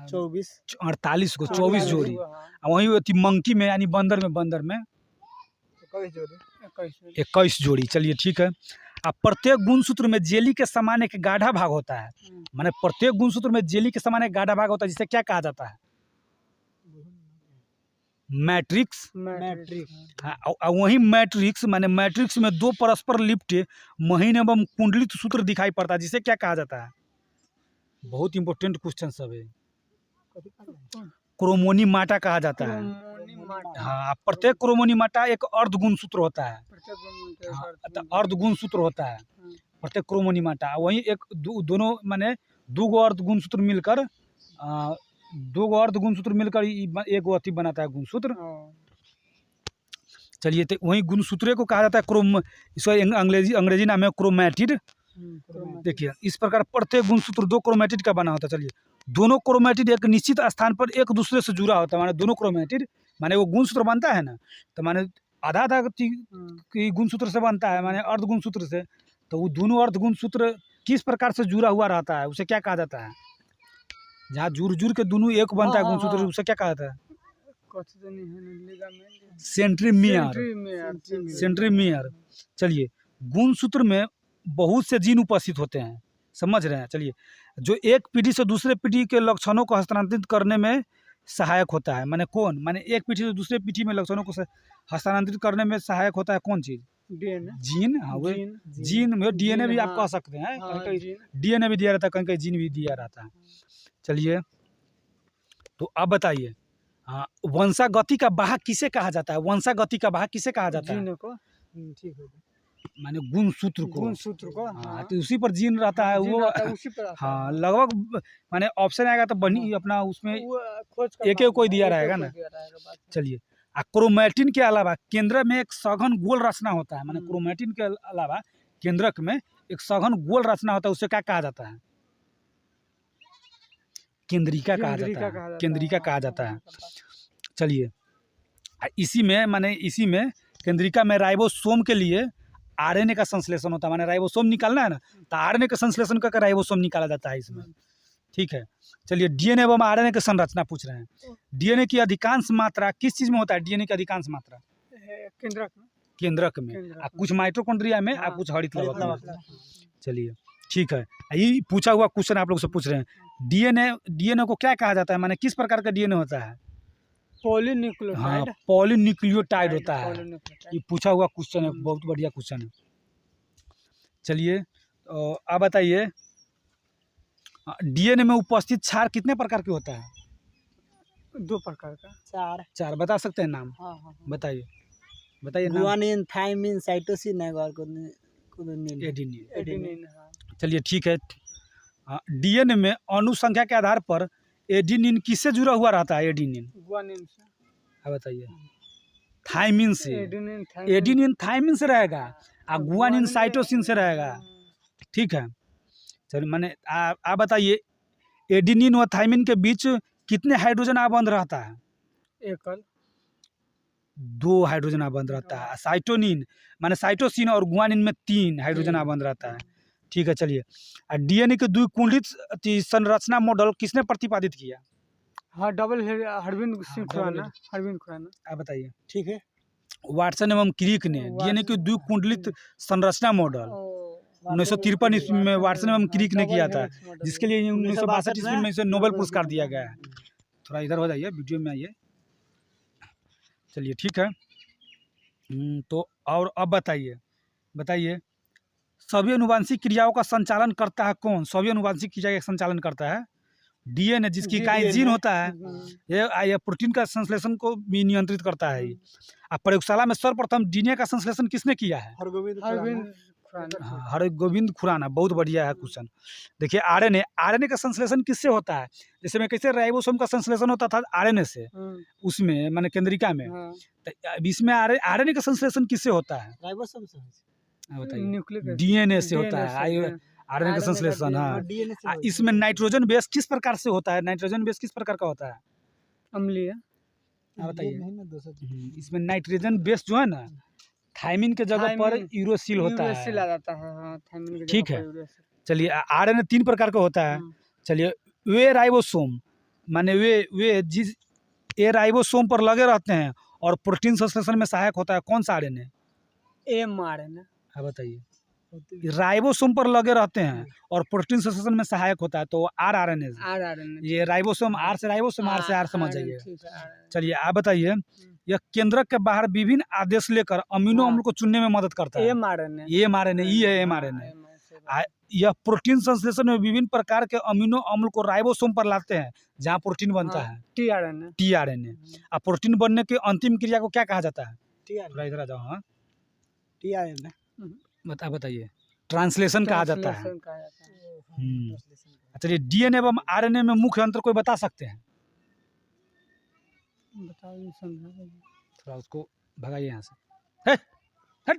24। 48 को 24 जोड़ी। हाँ। वहीं मंकी में यानी बंदर में 21 जोड़ी। 21 जोड़ी। चलिए ठीक है। अब प्रत्येक गुणसूत्र में जेली के समान एक गाढ़ा भाग होता है। माने प्रत्येक गुणसूत्र में जेली के समान एक गाढ़ा भाग होता है, जिसे क्या कहा जाता है? मैट्रिक्स। मैट्रिक्स। हाँ, और वही मैट्रिक्स माने मैट्रिक्स में दो परस्पर लिप्टे महीन एवं कुंडलित सूत्र दिखाई पड़ता है, जिसे क्या कहा जाता है? बहुत इंपॉर्टेंट क्वेश्चन सब है। क्रोमोनीमाटा कहा जाता है। हाँ, प्रत्येक क्रोमोनीमाटा एक अर्ध गुणसूत्र होता है। हाँ, तो अर्ध गुणसूत्र होता है प्रत्येक क्रोमोनीमाटा। वही एक दोनों माने दो अर्ध गुणसूत्र मिलकर एक अथी बनाता है गुणसूत्र। चलिए, तो वही गुणसूत्रे को कहा जाता है इसका अंग्रेजी नाम है क्रोमैटिड। देखिए, इस प्रकार प्रत्येक गुणसूत्र दो क्रोमैटिड का बना होता है। चलिए, दोनों क्रोमैटिड एक निश्चित स्थान पर एक दूसरे से जुड़ा होता है। माने दोनों क्रोमैटिड माने वो गुणसूत्र बनता है ना, तो माने आधा की गुणसूत्र से बनता है, माने अर्ध गुणसूत्र से। तो वो दोनों अर्ध गुणसूत्र किस प्रकार से जुड़ा हुआ रहता है, उसे क्या कहा जाता है? जहाँ जुड़ के दोनों एक बनता है गुणसूत्र, उसे क्या कहा जाता है? सेंट्रीमियर। चलिए, गुणसूत्र में बहुत से जीन उपस्थित होते हैं, समझ रहे हैं? चलिए, जो एक पीढ़ी से दूसरे पीढ़ी के लक्षणों को हस्तांतरित करने में सहायक होता है। माने कौन? माने एक पीढ़ी से दूसरे पीढ़ी में लक्षणों को हस्तांतरित करने में सहायक होता है कौन चीज? जीन। हाँ, वो जीन में डीएनए भी आप कह सकते हैं। कहीं डीएनए भी दिया रहता है, कहीं कहीं जीन भी दिया रहता है। चलिए, तो अब बताइए, हाँ, वंशागति का वाहक किसे कहा जाता है? वंशागति का वाहक किसे कहा जाता है? ठीक है। माने गुणसूत्र को। हाँ, तो उसी पर जीन रहता है वो। हाँ, लगभग माने ऑप्शन आएगा तो बनी अपना उसमें एक कोई दिया रहेगा ना। चलिए, क्रोमैटिन के अलावा केंद्र में एक सघन गोल रचना होता है। माने क्रोमैटिन के अलावा केंद्रक में एक सघन गोल रचना होता है, उसे क्या कहा जाता है? केंद्रिका कहा जाता है। चलिए, इसी में केंद्रिका में राइबोसोम के लिए आरएनए का संश्लेषण होता है। माने राइबोसोम निकालना है ना, तो आरएनए का संश्लेषण करके राइबोसोम निकाला जाता है इसमें। ठीक है। चलिए, डीएनए एवं आरएनए की संरचना पूछ रहे हैं। डीएनए की अधिकांश मात्रा किस चीज में होता है? डीएनए की अधिकांश मात्रा केंद्रक में। कुछ माइटोकॉन्ड्रिया में, कुछ हरित लवक में। चलिए, ठीक है। ये पूछा हुआ क्वेश्चन आप लोग से पूछ रहे हैं। डीएनए को क्या कहा जाता है? माने किस प्रकार का डीएनए होता है? पॉलीन्यूक्लियोटाइड। हाँ, पॉलीन्यूक्लियोटाइड होता है। ये पूछा हुआ क्वेश्चन है, बहुत बढ़िया क्वेश्चन है। चलिए, आप बताइए, डीएनए में उपस्थित क्षार कितने प्रकार के होता है? 2 प्रकार का। 4 बता सकते हैं नाम? हाँ। बताइए गुआनिन, थायमिन, साइटोसिन और एडेनिन। चलिए, ठीक है। डीएनए में अणु संख्या के आधार पर एडेनिन किससे जुड़ा हुआ रहता है? एडेनिन गुआनिन से। आप बताइए। थायमिन से। एडेनिन थायमिन से रहेगा और गुआनिन साइटोसिन से रहेगा। ठीक है। चलिए, माने आप बताइए, एडेनिन और थायमिन के बीच कितने हाइड्रोजन आबंध रहता है? एकल। 2 हाइड्रोजन आबंध रहता है। साइटोनिन माने साइटोसिन और गुआनिन में 3 हाइड्रोजन आबंध रहता है। ठीक है। चलिए, डीएनए के द्विकुंडलित संरचना मॉडल किसने प्रतिपादित किया? हाँ, डबल हरविंद सिंह खुराना। आप बताइए। ठीक है। वाटसन एवं क्रिक ने डीएनए के द्विकुंडलित संरचना मॉडल 1953 ईस्वी में वाटसन एवं क्रिक ने किया था, जिसके लिए 1962 ईस्वी में इसे नोबेल पुरस्कार दिया गया है। थोड़ा इधर हो जाइए, वीडियो में आइए। चलिए, ठीक है। तो और अब बताइए सभी अनुवांशिक क्रियाओं का संचालन करता है कौन? सभी अनुवांशिक क्रिया का संचालन करता है डीएनए जिसकी इकाई जीन होता है, ये प्रोटीन का संश्लेषण को भी नियंत्रित करता है। अब प्रयोगशाला में सर्वप्रथम डीएनए का संश्लेषण किसने किया है? हरगोविंद खुराना। बहुत बढ़िया है क्वेश्चन। देखिए आरएनए का संश्लेषण किससे होता है? जैसे में कैसे राइबोसोम का संश्लेषण होता था आरएनए से, उसमें माने केंद्रिका में, तो इसमें आरएनए का संश्लेषण किससे होता है? राइबोसोम से न्यूक्लिक डीएनए से होता है आरएनए का संश्लेषण। हाँ, इसमें नाइट्रोजन बेस किस प्रकार से होता है? नाइट्रोजन बेस किस प्रकार का होता है? अम्लीय। बताइए। इसमें नाइट्रोजन बेस जो है ना, थायमिन के जगह पर यूरोसिल होता है। यूरोसिल आ जाता है, हाँ, थायमिन के ठीक जगह है। पर यूरोसिल। चलिए आरएनए 3 प्रकार का होता है। चलिए वे राइबोसोम माने वे जिस ये राइबोसोम पर लगे रहते हैं और प्रोटीन संश्लेषण में सहायक होता है, कौन सा आरएनए? एमआरएनए। हाँ बताइए। राइबोसोम पर लगे रहते हैं और प्रोटीन संश्लेषण में सहायक होता है, तो आरएनए। ये राइबोसोम आर से राइबोसोम, आर से आर समझ जाइए। चलिए आप बताइए, यह केंद्रक के बाहर विभिन्न आदेश लेकर अमीनो अम्ल को चुनने में मदद करता है। एमआरएनए ई है एमआरएनए। यह प्रोटीन संश्लेषण में विभिन्न प्रकार के अमीनो अम्ल को राइबोसोम पर लाते हैं जहाँ प्रोटीन बनता है, टीआरएनए। अब प्रोटीन बनने की अंतिम क्रिया को क्या कहा जाता है? इधर आ जाओ। हाँ, टीआरएनए। बताइए। ट्रांसलेशन कहा जाता है। चलिए डीएनए एवं आरएनए में मुख्य अंतर कोई बता सकते हैं? थोड़ा उसको भगाइए यहाँ से। हट हट।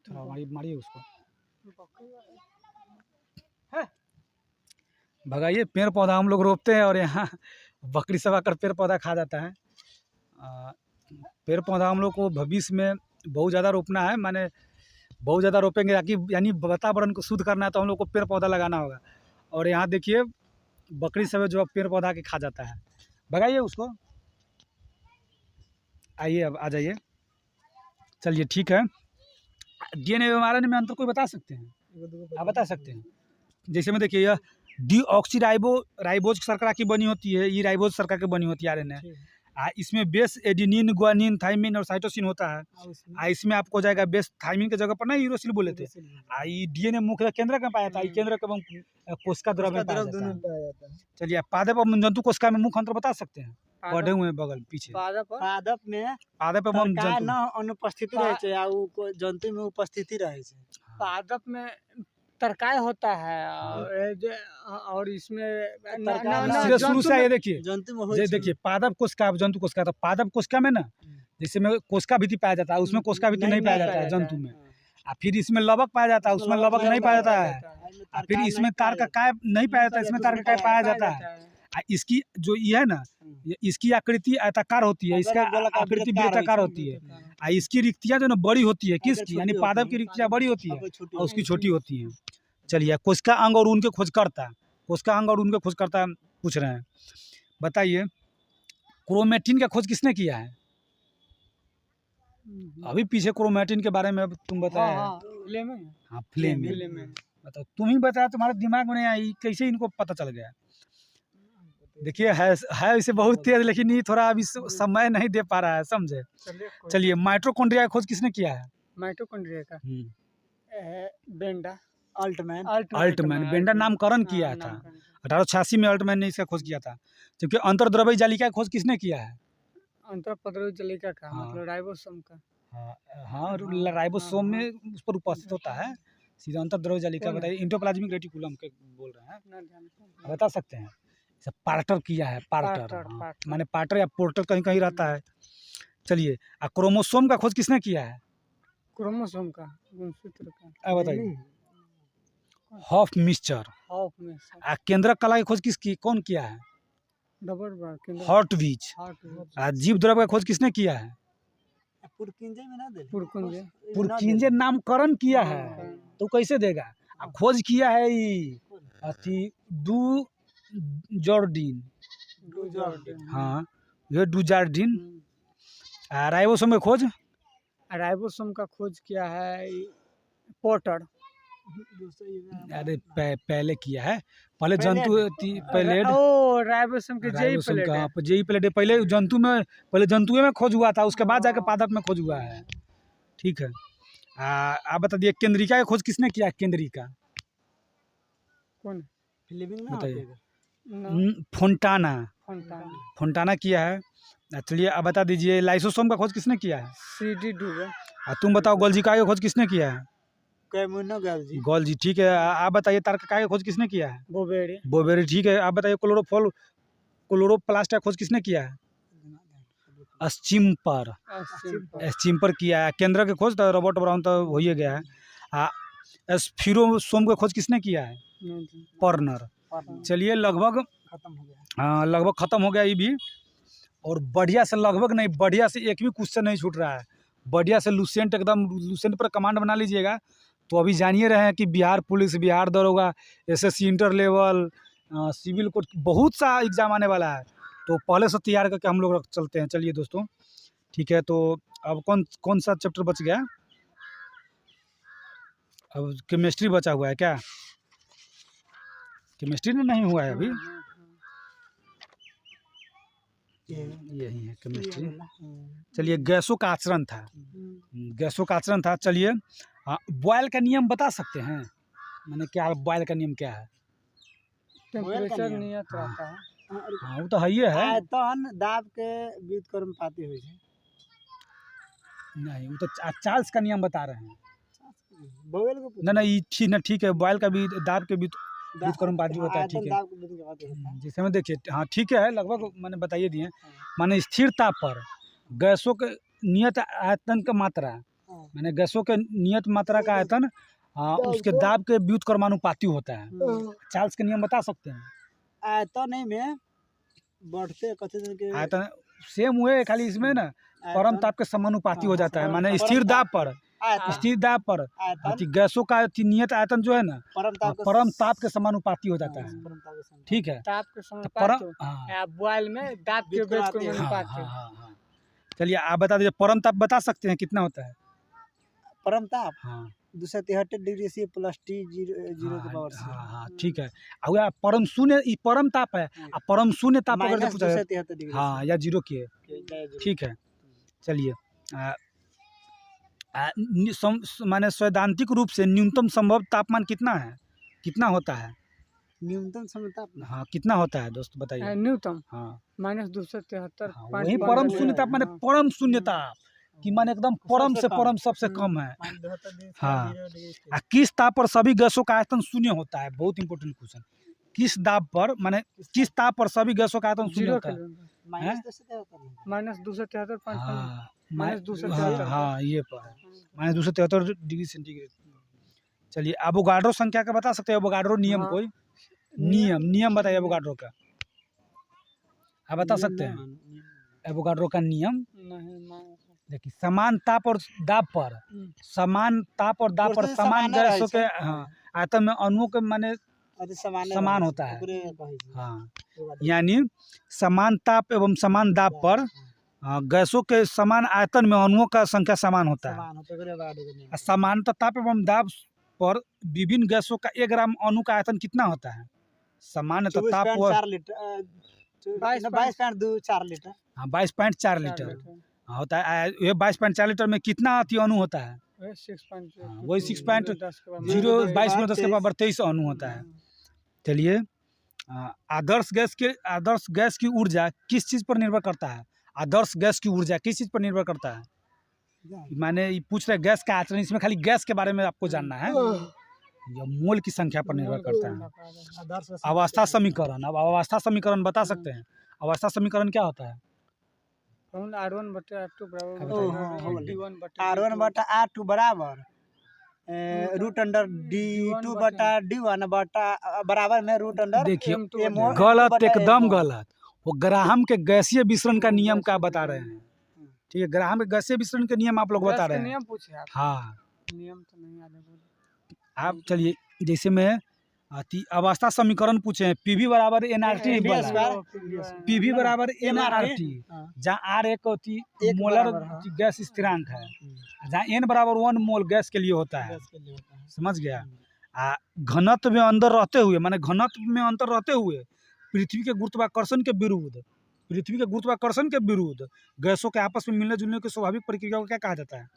थोड़ा मारिए उसको, भगाइए। पेड़ पौधा हम लोग रोपते हैं और यहाँ बकरी सब आकर पेड़ पौधा खा जाता है। पेड़ पौधा हम लोग को भविष्य में बहुत ज़्यादा रोपना है, माने बहुत ज़्यादा रोपेंगे यानी वातावरण को शुद्ध करना है, तो हम लोग को पेड़ पौधा लगाना होगा। और यहाँ देखिए बकरी सब जो पेड़ पौधा के खा जाता है। भगाइए उसको। आइए अब आ जाइए। चलिए ठीक है। डीएनए एवं आरएनए में अंतर कोई बता सकते हैं? आप बता सकते हैं? जैसे में देखिए यह डीऑक्सीराइबोज शर्करा की बनी होती है, ये राइबोज शर्करा की बनी होती है आरएनए। इसमें बेस एडेनिन, ग्वानिन, थाइमिन और साइटोसिन होता है। इसमें आपको जाएगा बेस थाइमिन की जगह पर ना यूरोसिल बोले थे। डीएनए मुख्य केंद्र का पाया जाता है, केंद्र एवं कोशिका द्रव्य में पाया जाता है। चलिए पादप एवं जंतु कोशिका में मुख्य अंतर बता सकते हैं? पढ़े हुए बगल पीछे। पादप एवं अनुपस्थिति रहे छे आ उ जंतु में उपस्थिति रहे छे। पादप में तरकाय होता है और इसमें शुरू से ये देखिए जंतु में देखिए पादप कोशिका जंतु कोशिका, तो पादप कोशिका में ना जैसे में कोशिका भित्ति पाया जाता है, उसमें कोशिका भित्ति नहीं पाया जाता है जंतु में। फिर इसमें लवक पाया जाता है, उसमें लवक नहीं पाया जाता है। फिर इसमें तार का काय नहीं पाया जाता है, इसमें तार का काय पाया जाता है। इसकी जो ये है ना, इसकी आकृति आयताकार होती है, इसका आकृति वृत्ताकार होती है। इसकी रिक्तियाँ जो ना बड़ी होती है, किसकी यानी पादप की रिक्तियाँ बड़ी होती है और उसकी छोटी होती है। चलिए कोशिका अंग और उनके खोजकर्ता, कोशिका अंग और उनके खोजकर्ता पूछ रहे हैं। बताइए क्रोमेटिन का खोज किसने किया है? अभी पीछे क्रोमेटिन के बारे में तुम बताया। हाँ फ्लेमिंग। बताओ तुम ही बताया, तुम्हारे दिमाग में नहीं आई, कैसे इनको पता चल गया? देखिए है इसे बहुत तेज, लेकिन ये थोड़ा अभी समय नहीं दे पा रहा है, समझे? चलिए माइटोकॉन्ड्रिया का खोज किसने किया है? माइटोकॉन्ड्रिया का बेंडा अल्टमैन बेंडा नामकरण किया था। 1886 में अल्टमैन ने इसका खोज किया था। क्योंकि अंतर्द्रव्यी जालिका का खोज किसने किया है? अंतर्द्रव्यी जालिका का मतलब राइबोसोम का। हाँ राइबोसोम में उस पर उपस्थित होता है सीधा अंतर्द्रव्यी जालिका। बताइए एंडोप्लाज्मिक रेटिकुलम के बोल रहे हैं, बता सकते हैं? पार्टर किया है, पार्टर माने पार्टर या पोर्टर कहीं कहीं रहता है। चलिए क्रोमोसोम का खोज किसने किया है? क्रोमोसोम का गुणसूत्र का बताइए। हॉफमिस्टर। केंद्रक कला की खोज कौन किया है? हॉर्टविच। जीव द्रव्य का खोज किसने किया है? पुरकिंजे नामकरण किया है, तो कैसे देगा? खोज किया है डू जॉर्डिन। हाँ ये डूजार्डिन। राइबोसोम का खोज? राइबोसोम का खोज किया है पोर्टर। अरे पहले किया है, पहले जंतु पैलेट। राइबोसोम के जेई पैलेट पहले जंतु में, पहले जंतुओं में खोज हुआ था, उसके बाद जाके पादप में खोज हुआ है। ठीक है। आप बता दिए केंद्रिका की खोज किसने किया? केंद्रिका कौन? लिविंग ना बताइए। होते फोंटाना फोंटाना। फोंटाना किया है। चलिए आप बता दीजिए लाइसोसोम का खोज किसने किया है? CD डूबे। तुम बताओ गोल्जिका की खोज किसने किया है? कैमुनो गैल्जी गोल्जी, ठीक है। आप बताइए तारककाई की खोज किसने किया है? बोबेरी बोबेरी, ठीक है। आप बताइए क्लोरोप्लास्ट का खोज किसने किया है? स्चिम्पर स्चिम्पर किया है। केंद्र की खोज तो रॉबर्ट ब्राउन तो हो ही गया है। स्फीरोसोम का खोज किसने किया है? पर्नर। चलिए लगभग खत्म हो गया। हाँ लगभग ख़त्म हो गया ये भी। और बढ़िया से लगभग नहीं, बढ़िया से एक भी क्वेश्चन नहीं छूट रहा है। बढ़िया से लुसेंट एकदम लुसेंट पर कमांड बना लीजिएगा। तो अभी जानिए रहे हैं कि बिहार पुलिस, बिहार दरोगा, SSC inter level, civil court, बहुत सा एग्ज़ाम आने वाला है। तो पहले से तैयार करके हम लोग चलते हैं। चलिए दोस्तों, ठीक है। तो अब कौन कौन सा चैप्टर बच गया? अब केमिस्ट्री बचा हुआ है क्या? केमिस्ट्री में नहीं हुआ है अभी, यही है केमिस्ट्री। चलिए गैसों का आचरण था, गैसों का आचरण था। चलिए बॉयल का नियम बता सकते हैं? मैंने क्या बॉयल का नियम क्या है? टेम्परेचर नियत रहता है। हाँ वो तो है ही है। आयतन दाब के व्युत्क्रमानुपाती होइ छै। नहीं वो तो चार्ल्स का नियम बता रहे हैं। बोवेल को नहीं नहीं ठीक ना, ठीक है। बॉयल का भी दाब के व्युत्क्रमानुपाती होता है, ठीक है। दाब के व्युत्क्रमानुपाती होता है। जैसे में देखिए, हाँ ठीक है, लगभग मैंने बताइए दिए। माने स्थिर ताप पर गैसों के नियत आयतन का मात्रा, मैंने गैसों के नियत मात्रा का आयतन उसके दाब के व्युत्क्रमानुपाती होता है। चार्ल्स के नियम बता सकते हैं? आयतन में बढ़ते कथी के आयतन सेम हुए, खाली इसमें ना परम ताप के समानुपाती हो जाता है। माने स्थिर दाब पर, स्थिर दाब पर गैसों का नियत आयतन जो है ना परम ताप के समानुपाती हो जाता है, ठीक है। ताप के समानुपाती, बॉयल में दाब के व्युत्क्रमानुपाती। चलिए आप बता दीजिए परम ताप बता सकते हैं कितना होता है? परम ताप हाँ 273 डिग्री C + T 0 के पावर से। हाँ ठीक है। अब परम शून्य ई परम ताप है, परम शून्य ताप अगर पूछा है 273 डिग्री हाँ या 0 की है, ठीक है। चलिए माने सैद्धांतिक रूप से न्यूनतम संभव तापमान कितना है, कितना होता है? न्यूनतम तापमान हाँ कितना होता है दोस्त बताइए? न्यूनतम हाँ -273। वही परम शून्य ताप माने परम शून्य ताप कि माने एकदम परम से परम सबसे कम है। हाँ किस ताप पर सभी गैसों का आयतन शून्य होता है? बहुत इंपॉर्टेंट क्वेश्चन। किस दाब पर माने किस ताप पर सभी गैसों का आयतन शून्य होता है? -273। हाँ ये पर है -273 डिग्री सेंटीग्रेड। चलिए एवोगाड्रो संख्या का बता सकते हैं? एवोगाड्रो नियम कोई नियम बताइए एवोगाड्रो का, आप बता सकते हैं? एवोगाड्रो का नियम देखिए, समान ताप और दाब पर, समान ताप और दाब पर समान गैसों के आयतन में अणुओं के माने समान होता है। हाँ यानी समान ताप एवं समान दाब पर गैसों के समान आयतन में अणुओं का संख्या समान होता है। समानता ताप एवं दाब पर विभिन्न गैसों का 1 ग्राम अणु का आयतन कितना होता है? सामान्य ताप 4 लीटर 22.4 लीटर। हाँ 22.4 लीटर होता है। ये 22.4 लीटर में कितना अणु होता है? वही 6.0 22 में 10 के पावर 23 अणु होता है। चलिए आदर्श गैस की ऊर्जा किस चीज़ पर निर्भर करता है? आदर्श गैस की ऊर्जा किस चीज़ पर निर्भर करता है? माने ये पूछ रहे गैस का आचरण, इसमें खाली गैस के बारे में आपको जानना है। या मोल की संख्या पर निर्भर करता है। अवस्था समीकरण, अब अवस्था समीकरण बता सकते हैं? अवस्था समीकरण क्या होता है? R1/R2 बराबर √D2/D1 बराबर में √। देखिए गलत, एकदम गलत। वो ग्राहम के गैसीय विसरण का नियम का बता रहे हैं, ठीक है। ग्राहम के गैसीय विसरण के नियम आप लोग बता रहे हैं। नियम पूछे आप? हाँ नियम तो नहीं याद है। आप चलिए जैसे मैं अवस्था समीकरण पूछे हैं, PV बराबर nRT, PV बराबर nRT, जहाँ R एक मोलर गैस स्थिरांक है, जहाँ n बराबर 1 मोल गैस के लिए होता है, समझ गया। घनत्व में अंतर रहते हुए, माने घनत्व में अंतर रहते हुए पृथ्वी के गुरुत्वाकर्षण के विरुद्ध गैसों के आपस में मिलने जुलने की स्वाभाविक प्रक्रिया को क्या कहा जाता है?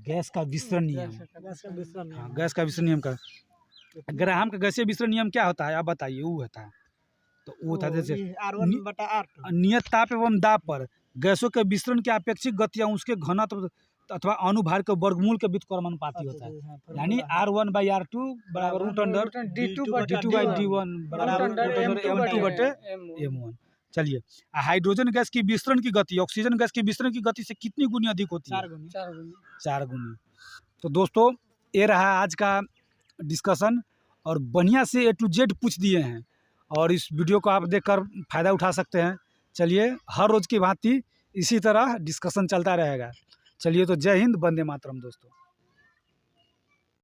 गैस का विसरण नियम। गैस का विसरण नियम। हाँ, गैस का विसरण नियम का ग्राहम का गैसीय विसरण नियम क्या होता है आप बताइए। वो होता है तो वो होता है जैसे R1/R2 नियत ताप एवं दाब पर गैसों के विसरण की अपेक्षिक गति या उसके घनत्व अथवा अनुभार के वर्गमूल के बीच क्रमानुपाती होता है। यानी R1/R2 बराबर रूट अंडर D2/D1 बराबर रूट अंडर M2/M1। चलिए, हाइड्रोजन गैस की विसरण की गति ऑक्सीजन गैस की विसरण की गति से कितनी गुनी अधिक होती है? 4 गुनी। 4 गुनी। तो दोस्तों ये रहा आज का डिस्कशन और बढ़िया से A to Z पूछ दिए हैं और इस वीडियो को आप देखकर फ़ायदा उठा सकते हैं। चलिए, हर रोज़ की भांति इसी तरह डिस्कशन चलता रहेगा। चलिए, तो जय हिंद, वंदे मातरम दोस्तों।